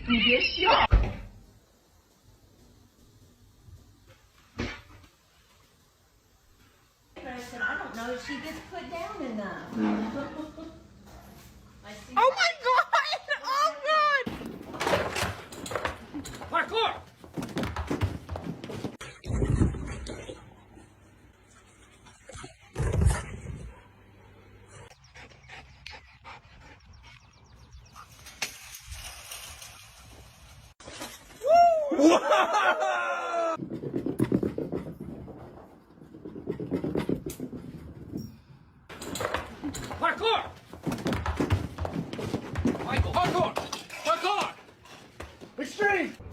你别笑。I don't know if she gets put down enough. Oh my god! Oh god! Parkour! Parkour! Michael, parkour! Parkour! Extreme!